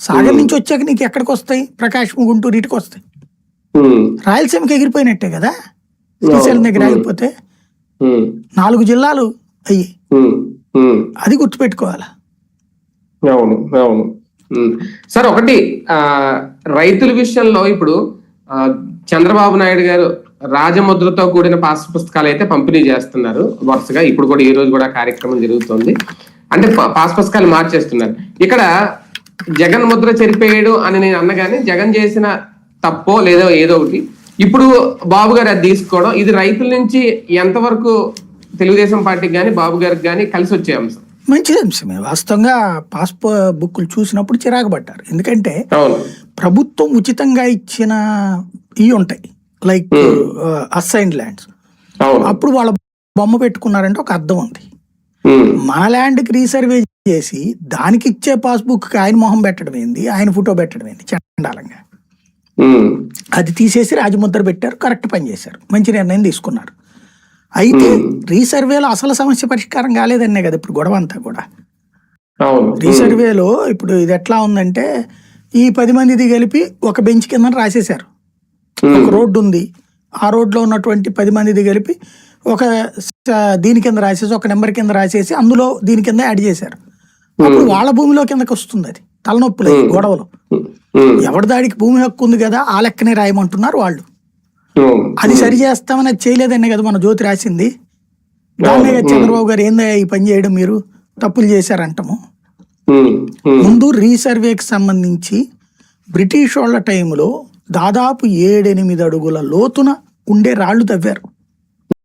సాగర్ నుంచి వచ్చాక నీకు ఎక్కడికి వస్తాయి? ప్రకాశం, గుంటూరు ఇటుకు వస్తాయి. రాయలసీమకి ఎగిరిపోయినట్టే కదా శ్రీశైలం దగ్గర ఆగిపోతే. 4 జిల్లాలు అయ్యి, అది గుర్తుపెట్టుకోవాలి. అవును అవును సార్. ఒకటి రైతుల విషయంలో ఇప్పుడు చంద్రబాబు నాయుడు గారు రాజముద్రతో కూడిన పాస్ పుస్తకాలు అయితే పంపిణీ చేస్తున్నారు వరుసగా. ఇప్పుడు కూడా ఈ రోజు కూడా కార్యక్రమం జరుగుతుంది. అంటే పాస్ పుస్తకాలు మార్చేస్తున్నారు. ఇక్కడ జగన్ ముద్ర చెరిపేయడు అని నేను అన్నగానే జగన్ చేసిన తప్పో లేదో ఏదో ఒకటి ఇప్పుడు బాబు గారు అది తీసుకోవడం, ఇది రైతుల నుంచి ఎంతవరకు తెలుగుదేశం పార్టీకి కానీ బాబు గారికి కానీ కలిసి వచ్చే అంశం? మంచిది అంశమే. వాస్తవంగా పాస్ బుక్లు చూసినప్పుడు చిరాకు పడ్డారు. ఎందుకంటే ప్రభుత్వం ఉచితంగా ఇచ్చిన ఇవి ఉంటాయి, లైక్ అసైన్డ్ ల్యాండ్స్. అప్పుడు వాళ్ళ బొమ్మ పెట్టుకున్నారంటే ఒక అర్థం ఉంది. మన ల్యాండ్కి రీసర్వే చేసి దానికి ఇచ్చే పాస్బుక్ ఆయన మొహం పెట్టడం ఏంది, ఆయన ఫోటో పెట్టడం ఏంది చండాలంగా. అది తీసేసి రాజముద్ర పెట్టారు, కరెక్ట్ పని చేశారు, మంచి నిర్ణయం తీసుకున్నారు. అయితే రీసర్వేలో అసలు సమస్య పరిష్కారం కాలేదన్నే కదా ఇప్పుడు గొడవ అంతా కూడా. రీసర్వేలో ఇప్పుడు ఇది ఎట్లా ఉందంటే, ఈ 10 మందిది కలిపి ఒక బెంచ్ కింద రాసేశారు. ఒక రోడ్డు ఉంది, ఆ రోడ్లో ఉన్నటువంటి 10 మందిది కలిపి ఒక దీని కింద రాసేసి, ఒక నెంబర్ కింద రాసేసి అందులో దీని కింద యాడ్ చేశారు. అప్పుడు వాళ్ళ భూమిలో కిందకి వస్తుంది. అది తలనొప్పులు గొడవలు. ఎవరి దాడికి భూమి హక్కు ఉంది కదా, ఆ లెక్కనే రాయమంటున్నారు వాళ్ళు. అది సరి చేస్తామని అది చేయలేదనే కదా మన జ్యోతి రాసింది. దాన్నే చంద్రబాబు గారు ఏందా ఈ పని చేయడం, మీరు తప్పులు చేశారంటాము. ముందు రీసర్వేకి సంబంధించి బ్రిటిష్ వాళ్ళ టైంలో దాదాపు 7-8 అడుగుల లోతున ఉండే రాళ్లు తవ్వారు.